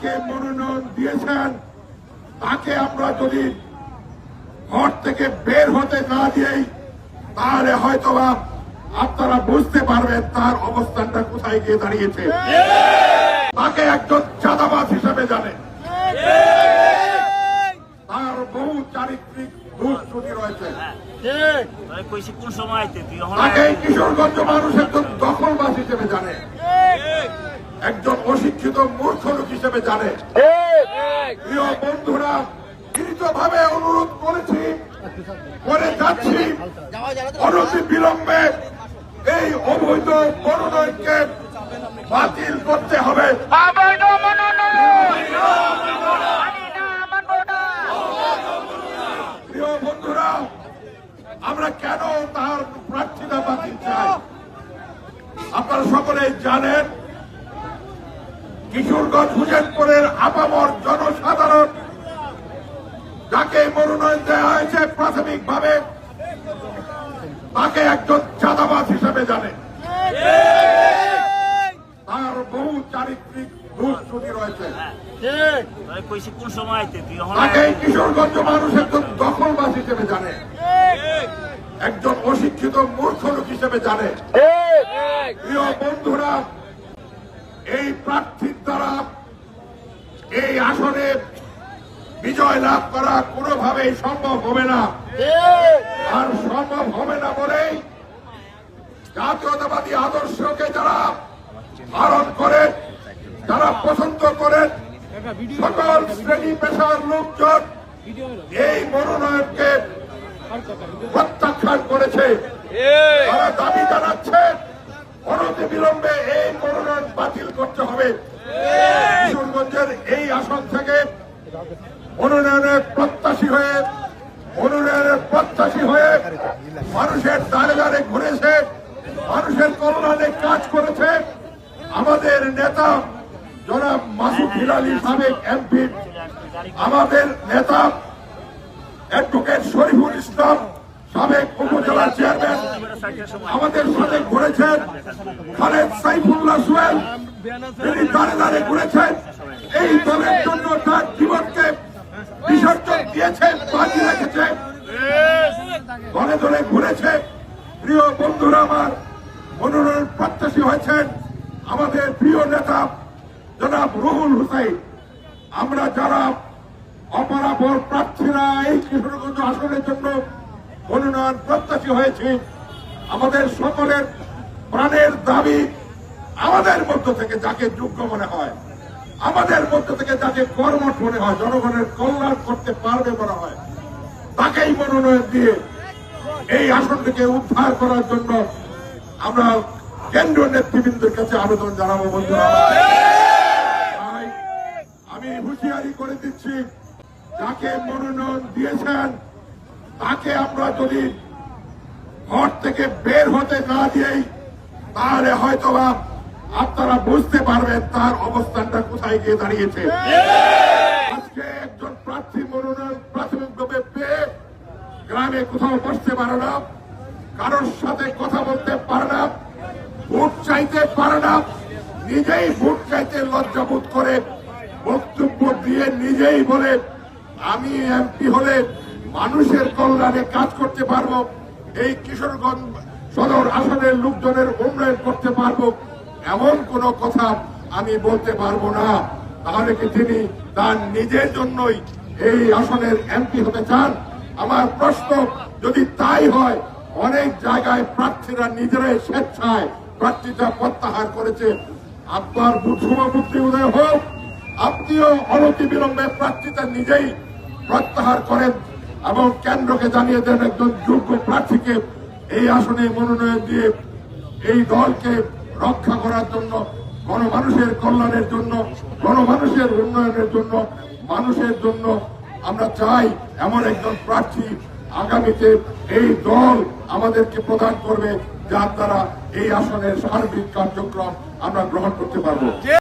যাকে মনোনয়ন দিয়েছেন তাকে আমরা যদি ঘর থেকে বের হতে না দিই তাহলে হয়তোবা আপনারা বুঝতে পারবেন তার অবস্থানটা কোথায় গিয়ে দাঁড়িয়েছে। তাকে একজন চাঁদাবাজ হিসেবে জানে, তার বহু চারিত্রিক দুষ্কৃতি রয়েছে। তাকে কিশোরগঞ্জ মানুষ একজন দখলবাজ হিসেবে জানে, একজন অশিক্ষিত মূর্খ লোক হিসেবে জানে। প্রিয় বন্ধুরা, ভাবে অনুরোধ করেছি, করে যাচ্ছি, অনতি বিলম্বে এই অবৈধ মনোনয়নকে বাতিল করতে হবে। প্রিয় বন্ধুরা, আমরা কেন তার প্রার্থীতা বাতিল চাই আপনারা সকলেই জানেন। কিশোরগঞ্জ হুসেনপুরের আপামর জনসাধারণ যাকে মনোনয়ন দেওয়া হয়েছে প্রাথমিকভাবে তাকে একজন চাঁদাবাজ হিসেবে জানে, তার বহু চারিত্রিক দুষ্কৃতি রয়েছে। তাকে কিশোরগঞ্জ মানুষ একজন দখলবাজ হিসেবে জানে, একজন অশিক্ষিত মূর্খ লোক হিসেবে জানে। প্রিয় বন্ধুরা, এই প্রার্থীর দ্বারা এই আসনে বিজয় লাভ করা কোনোভাবেই সম্ভব হবে না। আর সম্ভব হবে না বলেই জাতীয়তাবাদী আদর্শকে যারা ধারণ করেন, যারা পছন্দ করেন, সকল শ্রেণী পেশার লোকজন এই মনোনয়নকে প্রত্যাখ্যান করেছে। তারা দাবি জানাচ্ছেন অনতি বিলম্বে এই মনোনয়ন বাতিল করতে হবে। কিশোরগঞ্জের এই আসন থেকে মনোনয়নের প্রত্যাশী হয়ে মানুষের দ্বারে দ্বারে ঘুরেছে, মানুষের কল্যাণে কাজ করেছে আমাদের নেতা জনাব মাসুদ হিলালী সাবেক এমপি, আমাদের নেতা অ্যাডভোকেট শরীফুল ইসলাম সাবেক উপজেলা চেয়ারম্যান, আমাদের সাথে ঘুরেছেন খালেদ সাইফুল্লাহ সোহেল, তিনি দ্বারে দ্বারে ঘুরেছেন, এই দলের জন্য তার জীবনকে বিসর্জন দিয়েছেন, বাজি রেখেছেন, দলে দলে ঘুরেছে। প্রিয় বন্ধুরা, আমার মনোনয়ন প্রত্যাশী হয়েছেন আমাদের প্রিয় নেতা জনাব রুহুল হুসাইন। আমরা যারা অপরাপর প্রার্থীরা এই কিশোরগঞ্জ আসনের জন্য মনোনয়ন প্রত্যাশী হয়েছি, আমাদের সকলের প্রাণের দাবি আমাদের মধ্য থেকে যাকে যোগ্য মনে হয়, আমাদের মধ্য থেকে যাকে কর্মঠ মনে হয়, জনগণের কল্যাণ করতে পারবে মনে হয়, তাকেই মনোনয়ন দিয়ে এই আসনটিকে উদ্ধার করার জন্য আমরা কেন্দ্রীয় নেতৃবৃন্দের কাছে আবেদন জানাবো। বন্ধুরা, আমি হুঁশিয়ারি করে দিচ্ছি, যাকে মনোনয়ন দিয়েছেন তাকে আমরা যদি ঘর থেকে বের হতে না দিই তাহলে হয়তোবা আপনারা বুঝতে পারবেন তার অবস্থানটা কোথায় গিয়ে দাঁড়িয়েছে। আজকে একজন প্রার্থী মনোনয়ন প্রাথমিকভাবে পেয়ে গ্রামে কোথাও বসতে পারে না, কারোর সাথে কথা বলতে পারে না, ভোট চাইতে পারে না, নিজেই ভোট চাইতে লজ্জাবোধ করে বক্তব্য দিয়ে নিজেই বলে আমি এমপি হলে মানুষের কল্যাণে কাজ করতে পারবো, এই কিশোরগঞ্জ সদর আসনের লোকজনের উন্নয়ন করতে পারবো, এমন কোন কথা আমি বলতে পারবো না। তাহলে কি তিনি তার নিজের জন্যই এই আসনের এমপি হতে চান? আমার প্রশ্ন, যদি তাই হয়, অনেক জায়গায় প্রার্থীরা নিজেরাই স্বেচ্ছায় প্রার্থীতা প্রত্যাহার করেছে। আপনার শুভবুদ্ধি উদয় হোক, আপনিও অনতি বিলম্বে প্রার্থীতা নিজেই প্রত্যাহার করেন এবং কেন্দ্রকে জানিয়ে দেন একজন যোগ্য প্রার্থীকে এই আসনে মনোনয়ন দিয়ে এই দলকে রক্ষা করার জন্য, গণমানুষের কল্যাণের জন্য, গণমানুষের উন্নয়নের জন্য, মানুষের জন্য আমরা চাই এমন একজন প্রার্থী আগামীতে এই দল আমাদেরকে প্রদান করবে, যার দ্বারা এই আসনের সার্বিক কার্যক্রম আমরা গ্রহণ করতে পারবো।